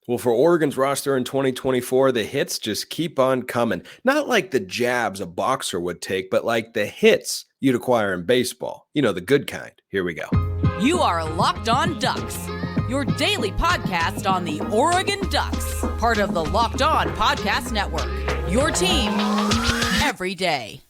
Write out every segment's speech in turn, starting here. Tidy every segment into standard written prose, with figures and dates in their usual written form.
Well, for Oregon's roster in 2024, the hits just keep on coming. Not like the jabs a boxer would take, but like the hits you'd acquire in baseball. You know, the good kind. Here we go. You are Locked On Ducks, your daily podcast on the Oregon Ducks, part of the Locked On Podcast Network, your team every day.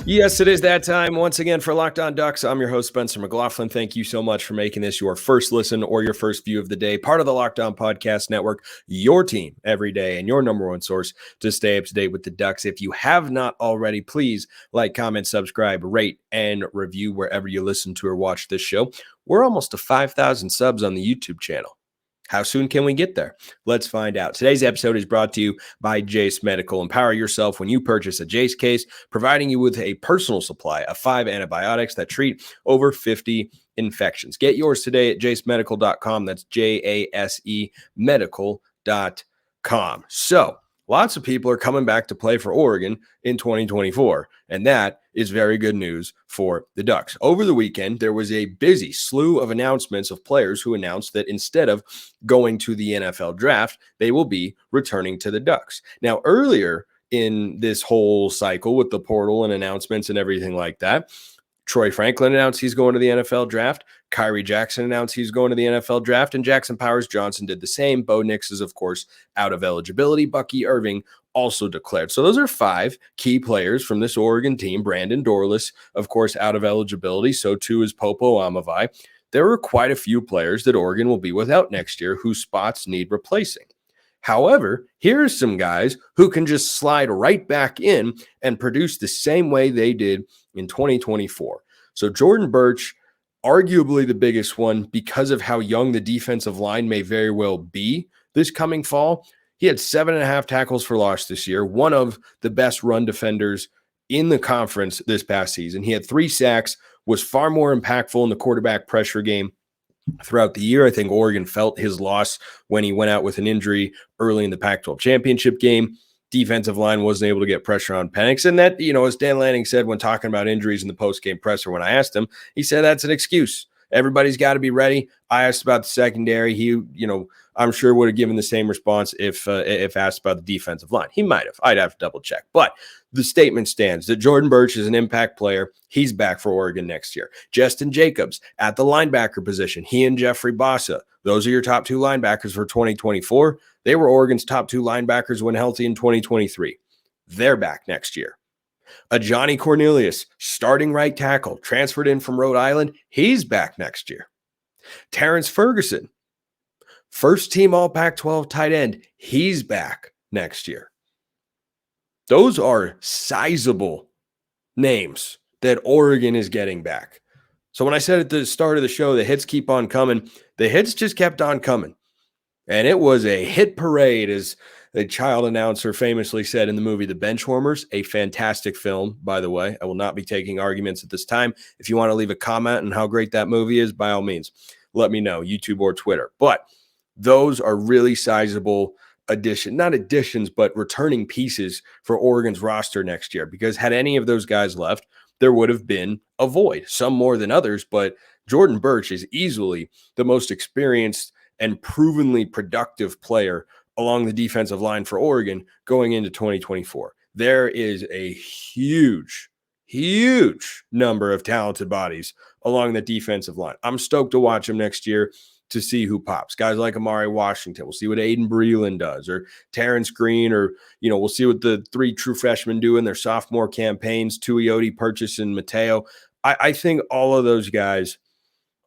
Yes, it is that time once again for Locked On Ducks. I'm your host, Spencer McLaughlin. Thank you so much for making this your first listen or your first view of the day, part of the Locked On Podcast Network, your team every day and your number one source to stay up to date with the Ducks. If you have not already, please like, comment, subscribe, rate, and review wherever you listen to or watch this show. We're almost to 5,000 subs on the YouTube channel. How soon can we get there? Let's find out. Today's episode is brought to you by Jase Medical. Empower yourself when you purchase a Jase case, providing you with a personal supply of 5 antibiotics that treat over 50 infections. Get yours today at jasemedical.com. That's JASE medical.com. So, lots of people are coming back to play for Oregon in 2024, and that is very good news for the Ducks. Over the weekend, there was a busy slew of announcements of players who announced that instead of going to the NFL draft, they will be returning to the Ducks. Now, earlier in this whole cycle with the portal and announcements and everything like that, Troy Franklin announced he's going to the NFL draft. Kyrie Jackson announced he's going to the NFL draft. And Jackson Powers Johnson did the same. Bo Nix is, of course, out of eligibility. Bucky Irving also declared. So those are 5 key players from this Oregon team. Brandon Dorlus, of course, out of eligibility. So too is Popo Amavai. There are quite a few players that Oregon will be without next year whose spots need replacing. However, here's some guys who can just slide right back in and produce the same way they did in 2024. So Jordan Burch, arguably the biggest one because of how young the defensive line may very well be this coming fall. He had 7.5 tackles for loss this year, one of the best run defenders in the conference this past season. He had 3 sacks, was far more impactful in the quarterback pressure game throughout the year. I think Oregon felt his loss when he went out with an injury early in the Pac-12 championship game. Defensive line wasn't able to get pressure on Penix. And that, as Dan Lanning said when talking about injuries in the post-game presser, when I asked him, he said that's an excuse. Everybody's got to be ready. I asked about the secondary. He, I'm sure would have given the same response if asked about the defensive line. He might have. I'd have to double check. But the statement stands that Jordan Burch is an impact player. He's back for Oregon next year. Jestin Jacobs at the linebacker position. He and Jeffrey Bassa. Those are your top 2 linebackers for 2024. They were Oregon's top 2 linebackers when healthy in 2023. They're back next year. A Johnny Cornelius, starting right tackle, transferred in from Rhode Island. He's back next year. Terrance Ferguson, first team All Pac-12 tight end. He's back next year. Those are sizable names that Oregon is getting back. So when I said at the start of the show, the hits keep on coming, the hits just kept on coming. And it was a hit parade, as a child announcer famously said in the movie The Benchwarmers, a fantastic film, by the way. I will not be taking arguments at this time. If you want to leave a comment on how great that movie is, by all means, let me know, YouTube or Twitter. But those are really sizable not additions, but returning pieces for Oregon's roster next year. Because had any of those guys left, there would have been a void, some more than others. But Jordan Burch is easily the most experienced and provenly productive player along the defensive line for Oregon going into 2024. There is a huge number of talented bodies along the defensive line. I'm stoked to watch them next year to see who pops. Guys like Amari Washington. We'll see what Aiden Breland does, or Terrance Green, or, we'll see what the 3 true freshmen do in their sophomore campaigns, Tuioti, Purchase, and Mateo. I think all of those guys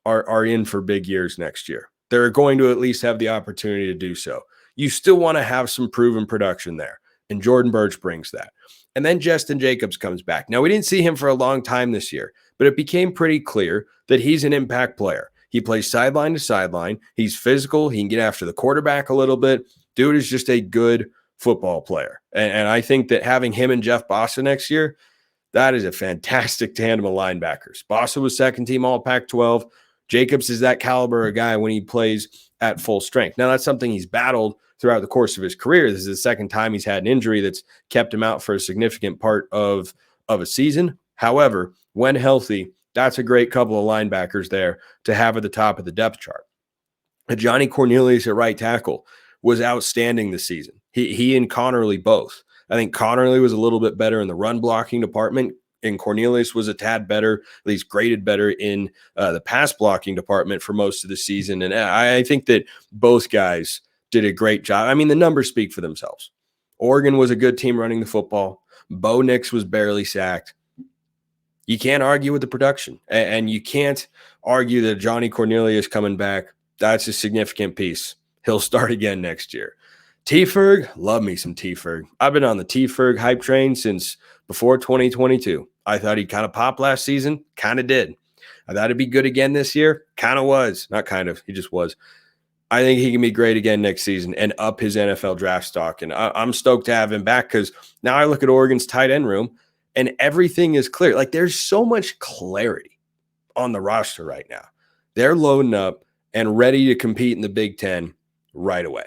are in for big years next year. They're going to at least have the opportunity to do so. You still want to have some proven production there, and Jordan Burch brings that. And then Jestin Jacobs comes back. Now, we didn't see him for a long time this year, but it became pretty clear that he's an impact player. He plays sideline to sideline. He's physical. He can get after the quarterback a little bit. Dude is just a good football player. And I think that having him and Jeff Bassa next year, that is a fantastic tandem of linebackers. Bassa was second team All Pac-12. Jacobs is that caliber of guy when he plays at full strength. Now, that's something he's battled throughout the course of his career. This is the second time he's had an injury that's kept him out for a significant part of a season. However, when healthy, that's a great couple of linebackers there to have at the top of the depth chart. Johnny Cornelius at right tackle was outstanding this season. He and Connerly both. I think Connerly was a little bit better in the run blocking department, and Cornelius was a tad better, at least graded better in the pass blocking department for most of the season. And I think that both guys did a great job. I mean, the numbers speak for themselves. Oregon was a good team running the football. Bo Nix was barely sacked. You can't argue with the production, and you can't argue that Johnny Cornelius coming back. That's a significant piece. He'll start again next year. T-Ferg, love me some T-Ferg. I've been on the T-Ferg hype train since before 2022. I thought he'd kind of pop last season. Kind of did. I thought he'd be good again this year. Kind of was. Not kind of. He just was. I think he can be great again next season and up his NFL draft stock. And I'm stoked to have him back because now I look at Oregon's tight end room and everything is clear. Like, there's so much clarity on the roster right now. They're loading up and ready to compete in the Big Ten right away.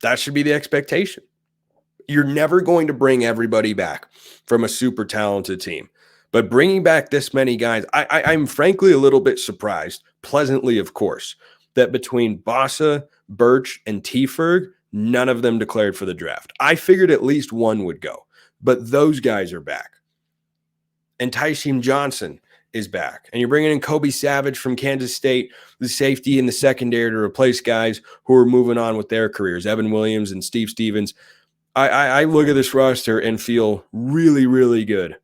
That should be the expectation. You're never going to bring everybody back from a super talented team. But bringing back this many guys, I'm frankly a little bit surprised, pleasantly, of course, that between Bossa, Burch, and T-Ferg, none of them declared for the draft. I figured at least one would go, but those guys are back. And Tyshim Johnson is back. And you're bringing in Kobe Savage from Kansas State, the safety in the secondary to replace guys who are moving on with their careers, Evan Williams and Steve Stevens. I look at this roster and feel really, really good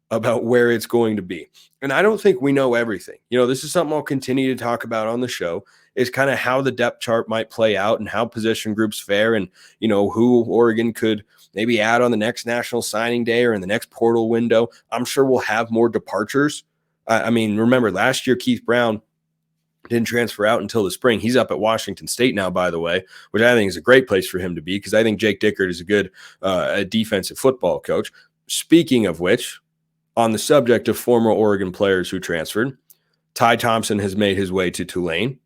about where it's going to be. And I don't think we know everything. You know, this is something I'll continue to talk about on the show, is kind of how the depth chart might play out and how position groups fare and, you know, who Oregon could maybe add on the next national signing day or in the next portal window. I'm sure we'll have more departures. I mean, remember last year, Keith Brown didn't transfer out until the spring. He's up at Washington State now, by the way, which I think is a great place for him to be because I think Jake Dickert is a good defensive football coach. Speaking of which, on the subject of former Oregon players who transferred, Ty Thompson has made his way to Tulane.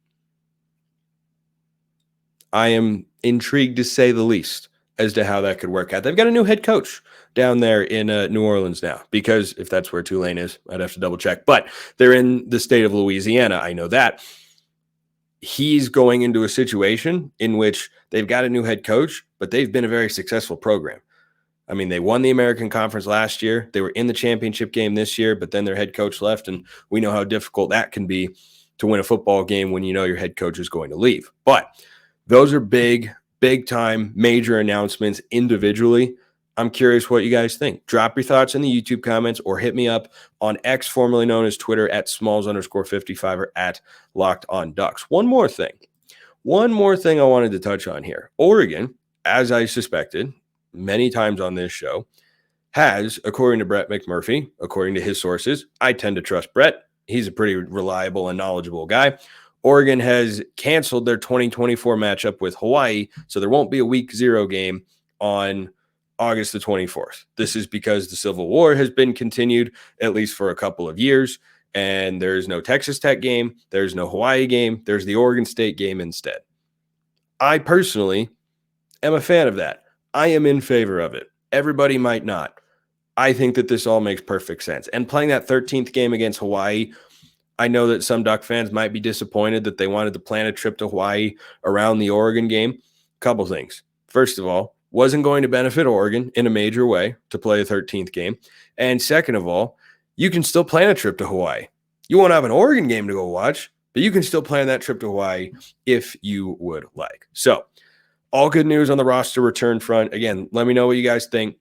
I am intrigued, to say the least, as to how that could work out. They've got a new head coach down there in New Orleans now, because if that's where Tulane is, I'd have to double check. But they're in the state of Louisiana. I know that. He's going into a situation in which they've got a new head coach, but they've been a very successful program. I mean, they won the American Conference last year. They were in the championship game this year, but then their head coach left, and we know how difficult that can be to win a football game when you know your head coach is going to leave. But those are big time, major announcements individually. I'm curious what you guys think. Drop your thoughts in the YouTube comments or hit me up on X, formerly known as Twitter, at Smalls_55 or at Locked On Ducks. One more thing I wanted to touch on here. Oregon, as I suspected many times on this show, has, according to Brett McMurphy, according to his sources, I tend to trust Brett. He's a pretty reliable and knowledgeable guy. Oregon has canceled their 2024 matchup with Hawaii, so there won't be a week 0 game on August the 24th. This is because the Civil War has been continued, at least for a couple of years, and there's no Texas Tech game, there's no Hawaii game, there's the Oregon State game instead. I personally am a fan of that. I am in favor of it. Everybody might not. I think that this all makes perfect sense. And playing that 13th game against Hawaii, I know that some Duck fans might be disappointed that they wanted to plan a trip to Hawaii around the Oregon game. Couple things. First of all, wasn't going to benefit Oregon in a major way to play a 13th game. And second of all, you can still plan a trip to Hawaii. You won't have an Oregon game to go watch, but you can still plan that trip to Hawaii if you would like. So, all good news on the roster return front. Again, let me know what you guys think.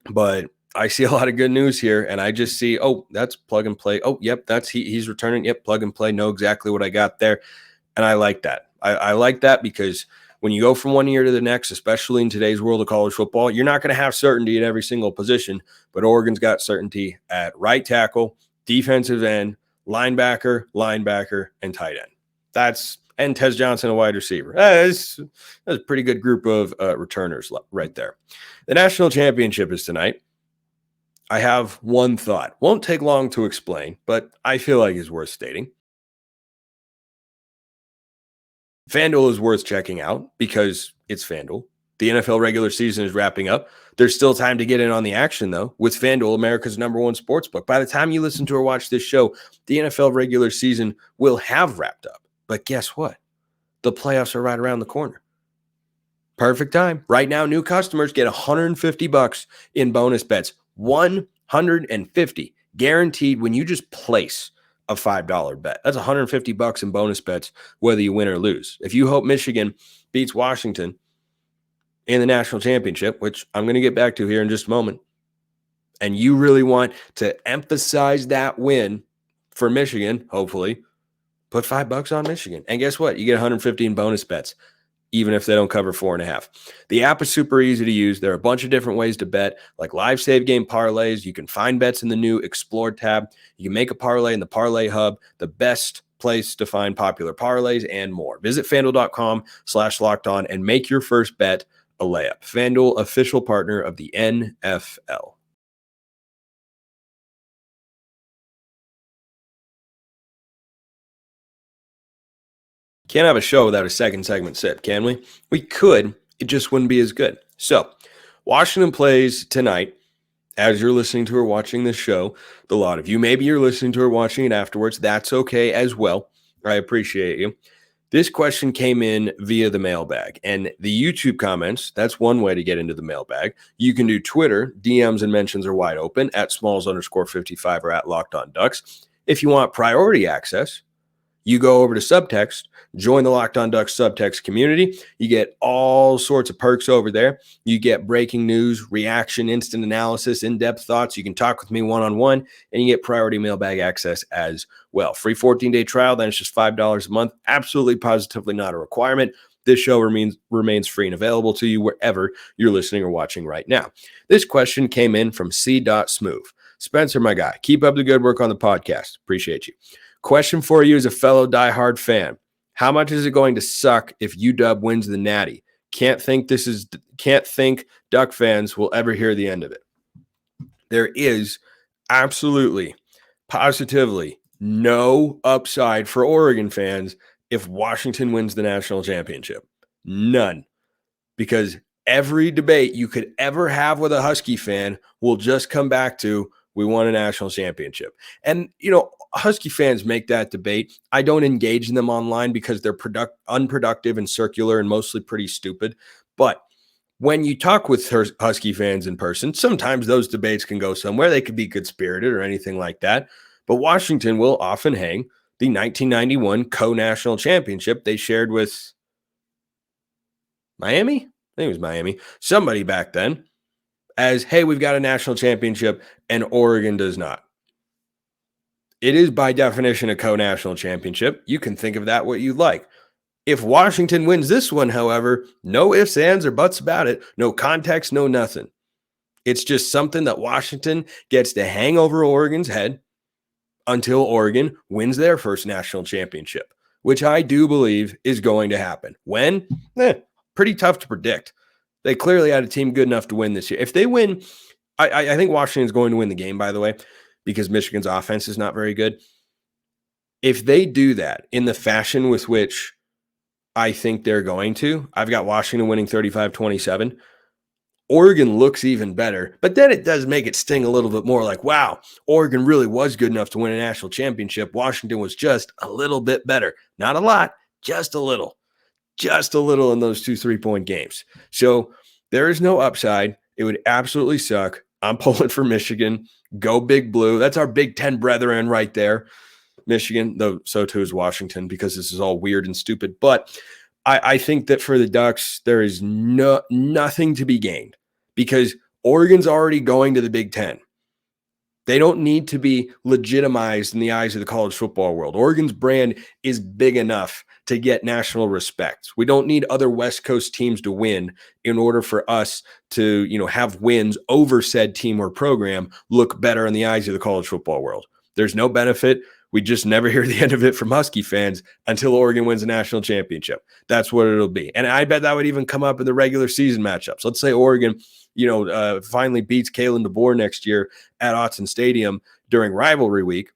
But I see a lot of good news here, and I just see, oh, that's plug and play. Oh, yep, that's he's returning. Yep, plug and play. Know exactly what I got there. And I like that. I like that because when you go from one year to the next, especially in today's world of college football, you're not going to have certainty at every single position, but Oregon's got certainty at right tackle, defensive end, linebacker, and tight end. And Tez Johnson, a wide receiver. That's a pretty good group of returners right there. The national championship is tonight. I have one thought. Won't take long to explain, but I feel like it's worth stating. FanDuel is worth checking out because it's FanDuel. The NFL regular season is wrapping up. There's still time to get in on the action, though, with FanDuel, America's #1 sportsbook. By the time you listen to or watch this show, the NFL regular season will have wrapped up. But guess what? The playoffs are right around the corner. Perfect time. Right now, new customers get $150 in bonus bets. $150 guaranteed when you just place a $5 bet. That's $150 in bonus bets, whether you win or lose. If you hope Michigan beats Washington in the national championship, which I'm going to get back to here in just a moment, and you really want to emphasize that win for Michigan, hopefully, put $5 on Michigan. And guess what? You get 150 in bonus bets, even if they don't cover 4.5. The app is super easy to use. There are a bunch of different ways to bet, like live save game parlays. You can find bets in the new Explore tab. You can make a parlay in the Parlay Hub, the best place to find popular parlays, and more. Visit FanDuel.com/lockedon and make your first bet a layup. FanDuel, official partner of the NFL. Can't have a show without a second segment sip, can we? We could. It just wouldn't be as good. So, Washington plays tonight. As you're listening to or watching this show, the lot of you, maybe you're listening to or watching it afterwards. That's okay as well. I appreciate you. This question came in via the mailbag, and the YouTube comments, that's one way to get into the mailbag. You can do Twitter. DMs and mentions are wide open at Smalls_55 or at Locked On Ducks. If you want priority access, you go over to SUBTEXT, join the Locked On Ducks SUBTEXT community. You get all sorts of perks over there. You get breaking news, reaction, instant analysis, in-depth thoughts. You can talk with me one-on-one, and you get priority mailbag access as well. Free 14-day trial, then it's just $5 a month. Absolutely, positively not a requirement. This show remains free and available to you wherever you're listening or watching right now. This question came in from C.Smooth. Spencer, my guy, keep up the good work on the podcast. Appreciate you. Question for you as a fellow diehard fan. How much is it going to suck if UW wins the Natty? Can't think Duck fans will ever hear the end of it. There is absolutely, positively no upside for Oregon fans if Washington wins the national championship. None. Because every debate you could ever have with a Husky fan will just come back to, we won a national championship. And, Husky fans make that debate. I don't engage in them online because they're unproductive and circular and mostly pretty stupid. But when you talk with Husky fans in person, sometimes those debates can go somewhere. They could be good-spirited or anything like that. But Washington will often hang the 1991 co-national championship they shared with Miami? I think it was Miami. Somebody back then as, hey, we've got a national championship and Oregon does not. It is by definition a co-national championship. You can think of that what you like. If Washington wins this one, however, no ifs, ands, or buts about it. No context, no nothing. It's just something that Washington gets to hang over Oregon's head until Oregon wins their first national championship, which I do believe is going to happen. When? Pretty tough to predict. They clearly had a team good enough to win this year. If they win, I think Washington is going to win the game, by the way, because Michigan's offense is not very good. If they do that in the fashion with which I think they're going to, I've got Washington winning 35-27. Oregon looks even better, but then it does make it sting a little bit more like, wow, Oregon really was good enough to win a national championship. Washington was just a little bit better. Not a lot, just a little in those 2 3-point games. So there is no upside. It would absolutely suck. I'm pulling for Michigan. Go Big Blue. That's our Big Ten brethren right there. Michigan, though so too is Washington because this is all weird and stupid. But I think that for the Ducks, there is nothing to be gained because Oregon's already going to the Big Ten. They don't need to be legitimized in the eyes of the college football world. Oregon's brand is big enough to get national respect. We don't need other West Coast teams to win in order for us to, have wins over said team or program look better in the eyes of the college football world. There's no benefit. We just never hear the end of it from Husky fans until Oregon wins a national championship. That's what it'll be. And I bet that would even come up in the regular season matchups. Let's say Oregon, finally beats Kalen DeBoer next year at Autzen Stadium during rivalry week.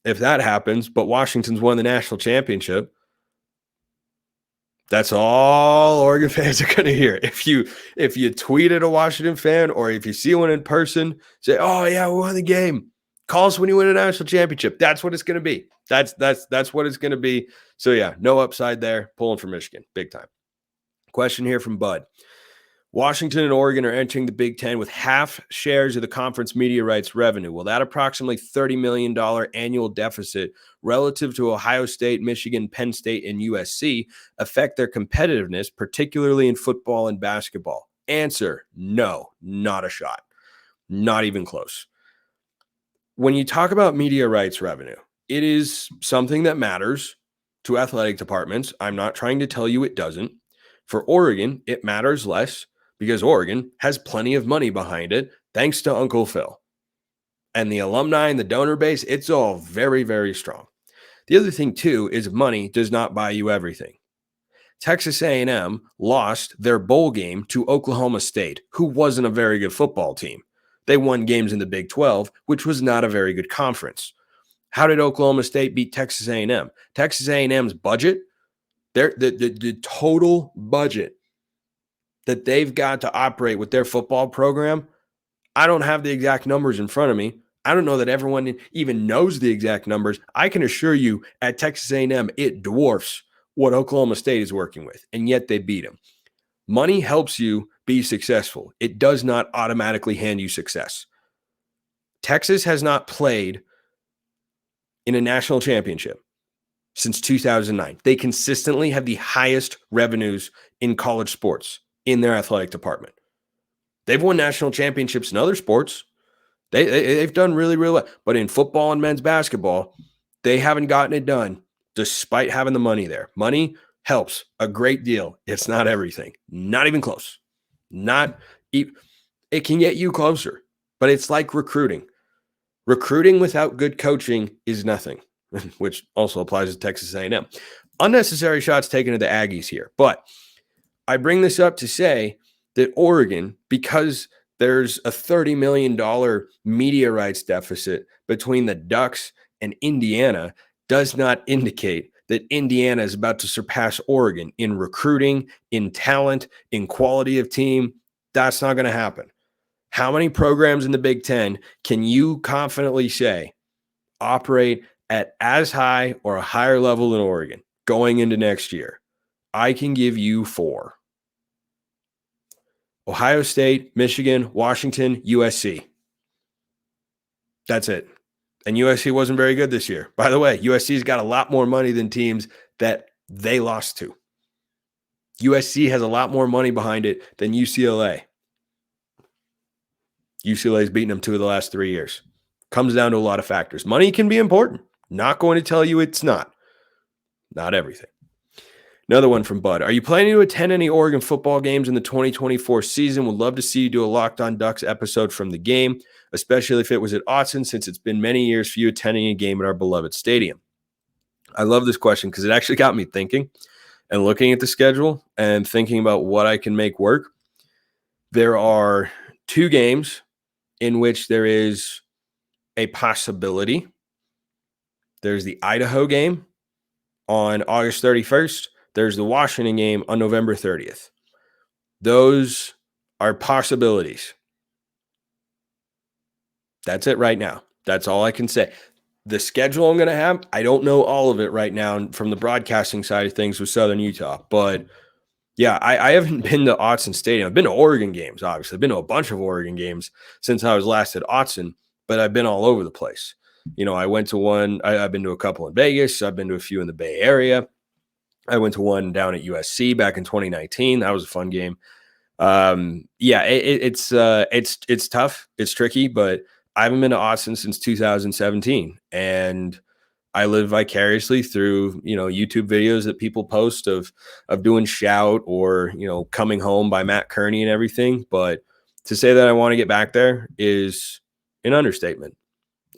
If that happens, but Washington's won the national championship, That's all Oregon fans are going to hear. If you tweet at a Washington fan or if you see one in person, say, "Oh yeah, we won the game." Call us when you win a national championship. That's what it's going to be. That's what it's going to be. So yeah, no upside there. Pulling for Michigan, big time. Question here from Bud. Washington and Oregon are entering the Big Ten with half shares of the conference media rights revenue. Will that approximately $30 million annual deficit relative to Ohio State, Michigan, Penn State, and USC affect their competitiveness, particularly in football and basketball? Answer, no, not a shot. Not even close. When you talk about media rights revenue, it is something that matters to athletic departments. I'm not trying to tell you it doesn't. For Oregon, it matters less because Oregon has plenty of money behind it, thanks to Uncle Phil. And the alumni and the donor base, it's all very, very strong. The other thing, too, is money does not buy you everything. Texas A&M lost their bowl game to Oklahoma State, who wasn't a very good football team. They won games in the Big 12, which was not a very good conference. How did Oklahoma State beat Texas A&M? Texas A&M's budget, the total budget that they've got to operate with their football program, I don't have the exact numbers in front of me. I don't know that everyone even knows the exact numbers. I can assure you at Texas A&M, it dwarfs what Oklahoma State is working with, and yet they beat them. Money helps you be successful. It does not automatically hand you success. Texas has not played in a national championship since 2009. They consistently have the highest revenues in college sports in their athletic department. They've won national championships in other sports. They've done really, really well. But in football and men's basketball, they haven't gotten it done despite having the money there. Money helps a great deal. It's not everything. Not even close. It can get you closer, but it's like recruiting. Recruiting without good coaching is nothing, which also applies to Texas A&M. Unnecessary shots taken at the Aggies here, but I bring this up to say that Oregon, because there's a $30 million media rights deficit between the Ducks and Indiana, does not indicate that Indiana is about to surpass Oregon in recruiting, in talent, in quality of team. That's not going to happen. How many programs in the Big Ten can you confidently say operate at as high or a higher level than Oregon going into next year? I can give you 4. Ohio State, Michigan, Washington, USC. That's it. And USC wasn't very good this year. By the way, USC's got a lot more money than teams that they lost to. USC has a lot more money behind it than UCLA. UCLA's beaten them 2 of the last 3 years. Comes down to a lot of factors. Money can be important. Not going to tell you it's not. Not everything. Another one from Bud. Are you planning to attend any Oregon football games in the 2024 season? Would love to see you do a Locked On Ducks episode from the game, especially if it was at Autzen, since it's been many years for you attending a game at our beloved stadium. I love this question because it actually got me thinking and looking at the schedule and thinking about what I can make work. There are 2 games in which there is a possibility. There's the Idaho game on August 31st. There's the Washington game on November 30th. Those are possibilities. That's it right now. That's all I can say. The schedule I'm going to have, I don't know all of it right now from the broadcasting side of things with Southern Utah. But, yeah, I haven't been to Autzen Stadium. I've been to Oregon games, obviously. I've been to a bunch of Oregon games since I was last at Autzen, but I've been all over the place. You know, I went to one. I've been to a couple in Vegas. I've been to a few in the Bay Area. I went to one down at USC back in 2019. That was a fun game. It's tough. It's tricky, but I haven't been to Autzen since 2017, and I live vicariously through, YouTube videos that people post of doing Shout or, Coming Home by Matt Kearney and everything. But to say that I want to get back there is an understatement.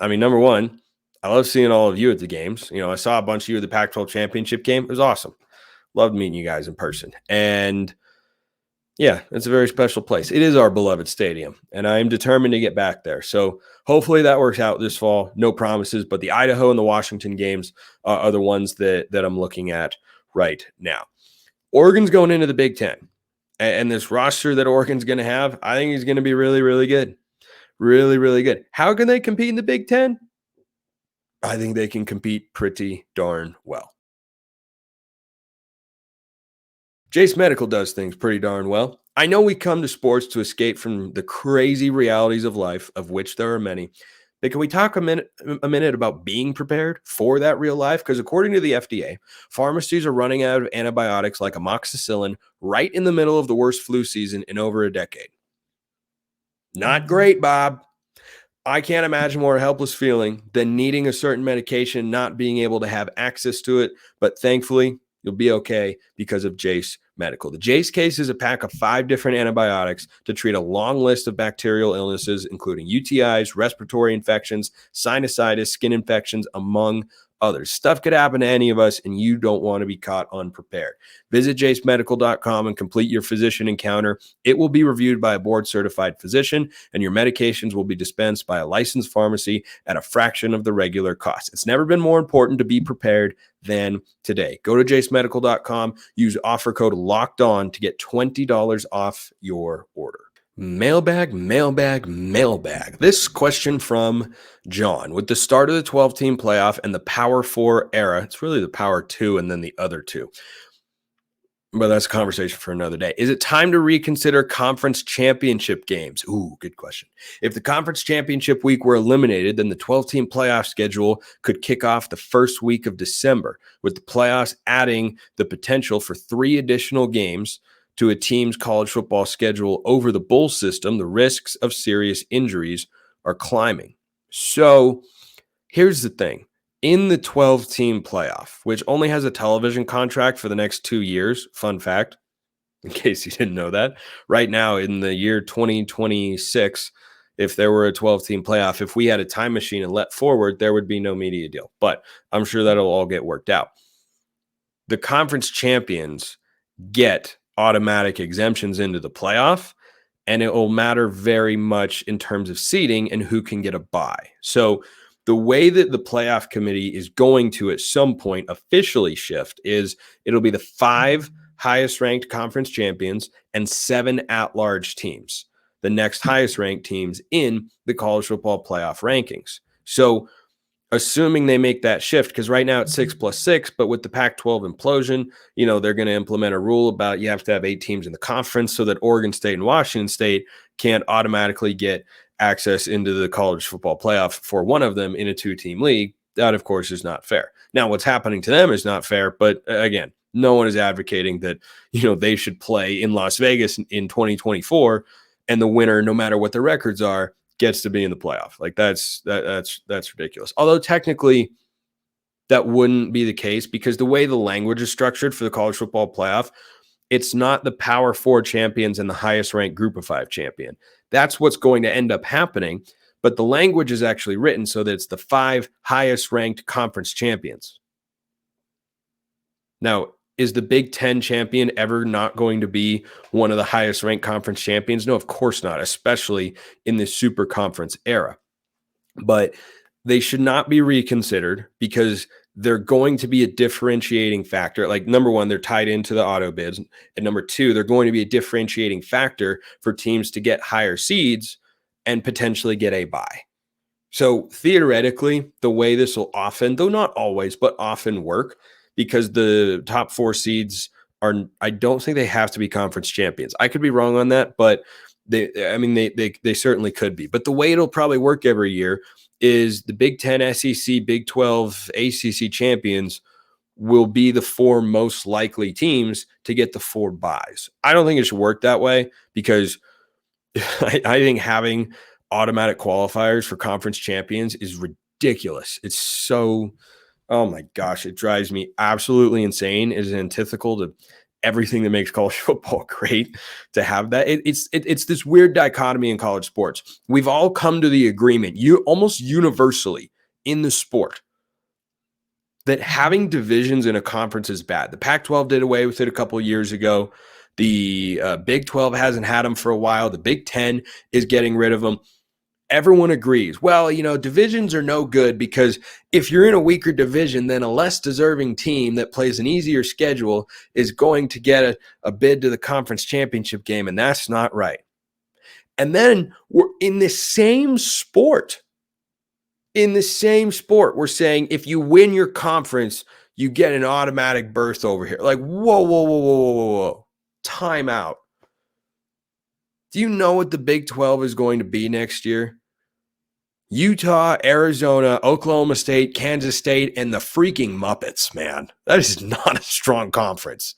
I mean, number one, I love seeing all of you at the games. I saw a bunch of you at the Pac-12 championship game. It was awesome. Loved meeting you guys in person. And yeah, it's a very special place. It is our beloved stadium, and I'm determined to get back there. So hopefully that works out this fall. No promises, but the Idaho and the Washington games are the ones that I'm looking at right now. Oregon's going into the Big Ten. And this roster that Oregon's going to have, I think is going to be really, really good. Really, really good. How can they compete in the Big Ten? I think they can compete pretty darn well. Jace Medical does things pretty darn well. I know we come to sports to escape from the crazy realities of life, of which there are many. But can we talk a minute about being prepared for that real life? Because according to the FDA, pharmacies are running out of antibiotics like amoxicillin right in the middle of the worst flu season in over a decade. Not great, Bob. I can't imagine more helpless feeling than needing a certain medication, not being able to have access to it. But thankfully, you'll be okay because of Jace Medical. The Jace case is a pack of 5 different antibiotics to treat a long list of bacterial illnesses, including UTIs, respiratory infections, sinusitis, skin infections, among others. Stuff could happen to any of us, and you don't want to be caught unprepared. Visit jacemedical.com and complete your physician encounter. It will be reviewed by a board-certified physician, and your medications will be dispensed by a licensed pharmacy at a fraction of the regular cost. It's never been more important to be prepared than today. Go to jacemedical.com, use offer code LOCKEDON to get $20 off your order. Mailbag. This question from John. With the start of the 12-team playoff and the Power 4 era, it's really the Power 2 and then the other 2. But that's a conversation for another day. Is it time to reconsider conference championship games? Ooh, good question. If the conference championship week were eliminated, then the 12-team playoff schedule could kick off the first week of December, with the playoffs adding the potential for 3 additional games to a team's college football schedule over the bowl system. The risks of serious injuries are climbing. So here's the thing. In the 12-team playoff, which only has a television contract for the next 2 years, fun fact, in case you didn't know that, right now in the year 2026, if there were a 12-team playoff, if we had a time machine and let forward, there would be no media deal. But I'm sure that'll all get worked out. The conference champions get automatic exemptions into the playoff, and it will matter very much in terms of seeding and who can get a bye. So the way that the playoff committee is going to at some point officially shift is it'll be the 5 highest ranked conference champions and 7 at-large teams, the next highest ranked teams in the college football playoff rankings. So assuming they make that shift, because right now it's 6+6, but with the Pac-12 implosion, they're going to implement a rule about you have to have 8 teams in the conference so that Oregon State and Washington State can't automatically get access into the college football playoff for one of them in a 2-team league. That, of course, is not fair. Now, what's happening to them is not fair, but again, no one is advocating that, they should play in Las Vegas in 2024, and the winner, no matter what the records are, gets to be in the playoff. Like that's ridiculous. Although technically that wouldn't be the case, because the way the language is structured for the college football playoff, it's not the Power 4 champions and the highest ranked Group of 5 champion. That's what's going to end up happening. But the language is actually written so that it's the 5 highest ranked conference champions. Now, is the Big Ten champion ever not going to be one of the highest ranked conference champions? No, of course not, especially in this super conference era. But they should not be reconsidered, because they're going to be a differentiating factor. Like, number one, they're tied into the auto bids. And number 2, they're going to be a differentiating factor for teams to get higher seeds and potentially get a bye. So theoretically, the way this will often, though not always, but often work, because the top 4 seeds I don't think they have to be conference champions. I could be wrong on that, but they certainly could be. But the way it'll probably work every year is the Big Ten, SEC, Big 12, ACC champions will be the 4 most likely teams to get the 4 buys. I don't think it should work that way, because I think having automatic qualifiers for conference champions is ridiculous. It's so... oh my gosh, it drives me absolutely insane. It is antithetical to everything that makes college football great to have that. It's this weird dichotomy in college sports. We've all come to the agreement, almost universally in the sport, that having divisions in a conference is bad. The Pac-12 did away with it a couple of years ago. The Big 12 hasn't had them for a while. The Big 10 is getting rid of them. Everyone agrees. Well, divisions are no good because if you're in a weaker division, then a less deserving team that plays an easier schedule is going to get a bid to the conference championship game, and that's not right. And then we're in the same sport. We're saying if you win your conference, you get an automatic berth over here. Like, whoa. Time out. Do you know what the Big 12 is going to be next year? Utah, Arizona, Oklahoma State, Kansas State, and the freaking Muppets, man. That is not a strong conference.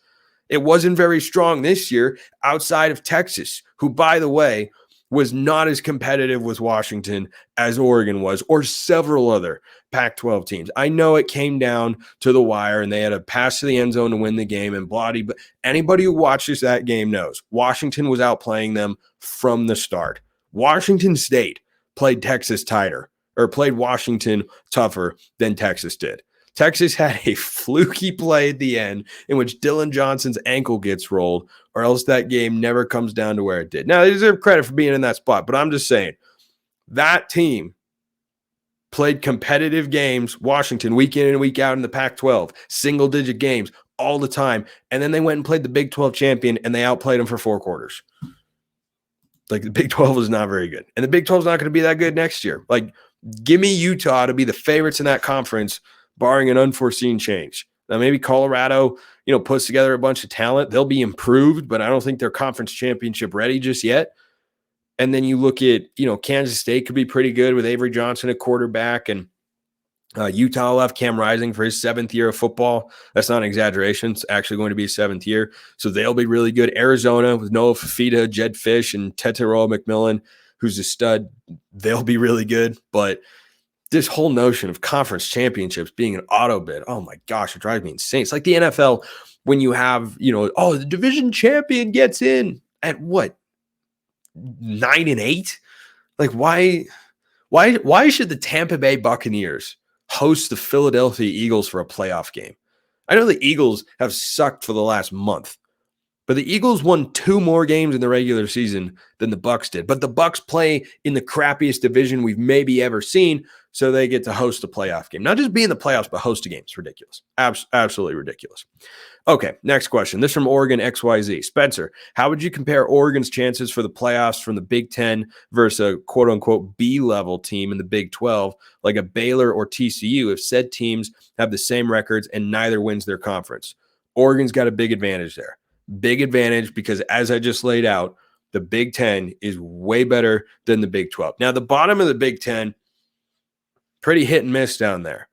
It wasn't very strong this year outside of Texas, who, by the way, was not as competitive with Washington as Oregon was, or several other Pac-12 teams. I know it came down to the wire and they had a pass to the end zone to win the game and bloody, but anybody who watches that game knows Washington was outplaying them from the start. Washington State played Texas tighter, or played Washington tougher than Texas did. Texas had a fluky play at the end in which Dylan Johnson's ankle gets rolled, or else that game never comes down to where it did. Now, they deserve credit for being in that spot, but I'm just saying that team played competitive games, Washington, week in and week out in the Pac-12, single-digit games all the time, and then they went and played the Big 12 champion, and they outplayed them for 4 quarters. Like, the Big 12 is not very good, and the Big 12 is not going to be that good next year. Like, give me Utah to be the favorites in that conference, barring an unforeseen change. Now, maybe Colorado, puts together a bunch of talent. They'll be improved, but I don't think they're conference championship ready just yet. And then you look at, Kansas State could be pretty good with Avery Johnson at quarterback, and Utah left Cam Rising for his 7th year of football. That's not an exaggeration. It's actually going to be his 7th year. So they'll be really good. Arizona with Noah Fafita, Jed Fish, and Tetairoa McMillan, who's a stud. They'll be really good. But this whole notion of conference championships being an auto bid, oh my gosh, it drives me insane. It's like the NFL when you have, the division champion gets in at what? 9-8? Like, why should the Tampa Bay Buccaneers host the Philadelphia Eagles for a playoff game? I know the Eagles have sucked for the last month, but the Eagles won 2 more games in the regular season than the Bucs did. But the Bucs play in the crappiest division we've maybe ever seen, so they get to host a playoff game. Not just be in the playoffs, but host a game. It's ridiculous. Absolutely ridiculous. Okay, next question. This from Oregon XYZ. Spencer, how would you compare Oregon's chances for the playoffs from the Big 10 versus a quote-unquote B-level team in the Big 12, like a Baylor or TCU, if said teams have the same records and neither wins their conference? Oregon's got a big advantage there. Big advantage because, as I just laid out, the Big 10 is way better than the Big 12. Now, the bottom of the Big 10, pretty hit and miss down there.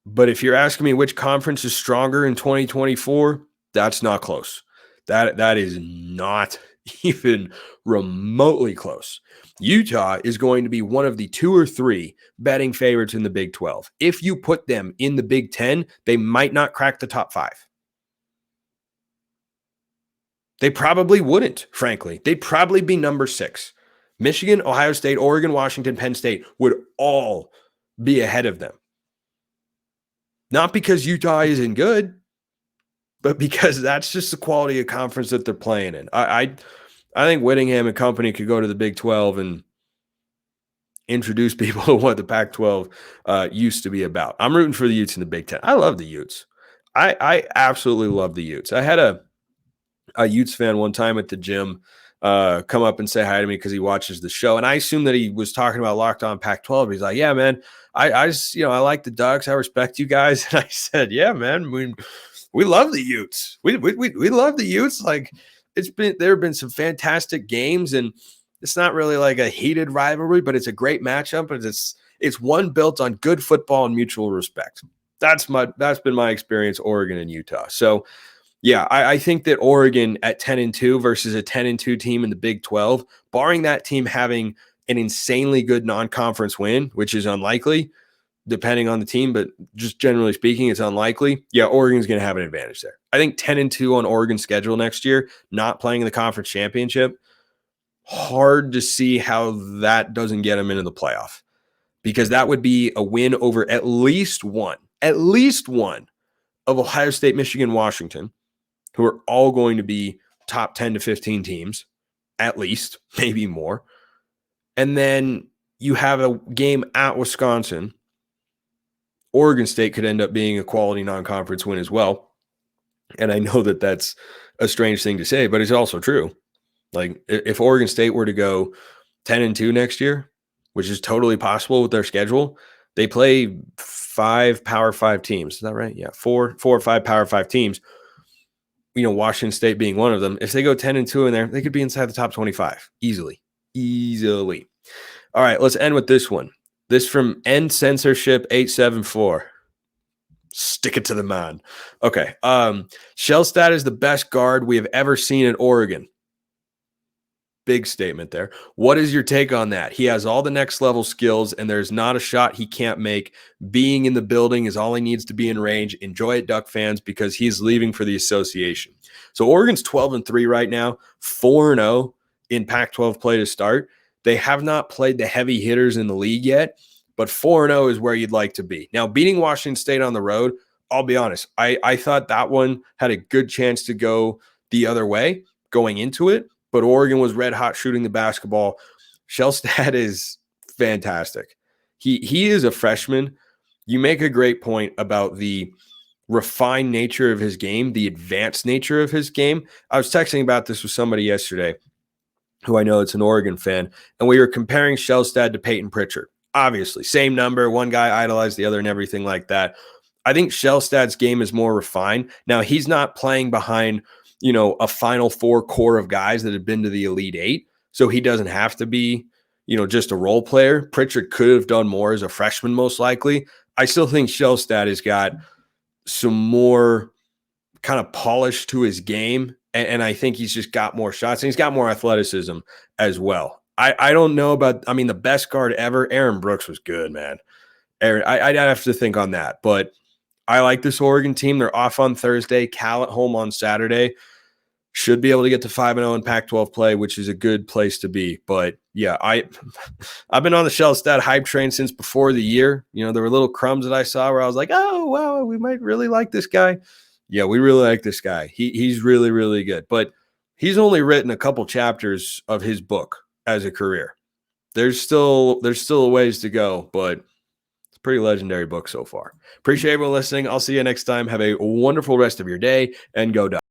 But if you're asking me which conference is stronger in 2024, that's not close. That is not even remotely close. Utah is going to be one of the 2 or 3 betting favorites in the Big 12. If you put them in the Big 10, they might not crack the top 5. They probably wouldn't, frankly. They'd probably be number 6. Michigan, Ohio State, Oregon, Washington, Penn State would all be ahead of them. Not because Utah isn't good, but because that's just the quality of conference that they're playing in. I think Whittingham and company could go to the Big 12 and introduce people to what the Pac-12 used to be about. I'm rooting for the Utes in the Big 10. I love the Utes. I absolutely love the Utes. I had a Utes fan one time at the gym come up and say hi to me because he watches the show. And I assumed that he was talking about Locked On Pac-12. He's like, yeah, man, I just, I like the Ducks. I respect you guys. And I said, yeah, man, we love the Utes. We love the Utes. Like, there have been some fantastic games, and it's not really like a heated rivalry, but it's a great matchup. And it's one built on good football and mutual respect. That's been my experience, Oregon and Utah. So yeah, I think that Oregon at 10-2 versus a 10-2 team in the Big 12, barring that team having an insanely good non-conference win, which is unlikely, depending on the team, but just generally speaking, it's unlikely. Yeah, Oregon's going to have an advantage there. I think 10-2 on Oregon's schedule next year, not playing in the conference championship, hard to see how that doesn't get them into the playoff, because that would be a win over at least one of Ohio State, Michigan, Washington, who are all going to be top 10 to 15 teams, at least, maybe more. And then you have a game at Wisconsin. Oregon State could end up being a quality non-conference win as well. And I know that that's a strange thing to say, but it's also true. Like if Oregon State were to go 10-2 next year, which is totally possible with their schedule, they play 5 Power 5 teams. Is that right? Yeah, four or 5 Power 5 teams. Washington State being one of them. If they go 10-2 in there, they could be inside the top 25 easily. All right, let's end with this one. This from End Censorship 874. Stick it to the man. Okay. Shellstad is the best guard we have ever seen at Oregon. Big statement there. What is your take on that? He has all the next level skills, and there's not a shot he can't make. Being in the building is all he needs to be in range. Enjoy it, Duck fans, because he's leaving for the association. So Oregon's 12-3 right now, 4-0 in Pac-12 play to start. They have not played the heavy hitters in the league yet, but 4-0 is where you'd like to be. Now, beating Washington State on the road, I'll be honest, I thought that one had a good chance to go the other way going into it, but Oregon was red hot shooting the basketball. Shellstad is fantastic. He is a freshman. You make a great point about the refined nature of his game, the advanced nature of his game. I was texting about this with somebody yesterday who I know it's an Oregon fan, and we were comparing Shellstad to Peyton Pritchard. Obviously, same number, one guy idolized the other and everything like that. I think Shellstad's game is more refined. Now, he's not playing behind, a Final Four core of guys that have been to the Elite Eight, so he doesn't have to be, just a role player. Pritchard could have done more as a freshman, most likely. I still think Shellstad has got some more kind of polish to his game, and I think he's just got more shots, and he's got more athleticism as well. I don't know about, the best guard ever, Aaron Brooks was good, man. I'd have to think on that, but I like this Oregon team. They're off on Thursday, Cal at home on Saturday. Should be able to get to 5-0 in Pac-12 play, which is a good place to be. But yeah, I've been on the Shellstad hype train since before the year. There were little crumbs that I saw where I was like, oh, wow, we might really like this guy. Yeah, we really like this guy. He's really, really good. But he's only written a couple chapters of his book as a career. There's still a ways to go, but it's a pretty legendary book so far. Appreciate everyone listening. I'll see you next time. Have a wonderful rest of your day, and go Ducks.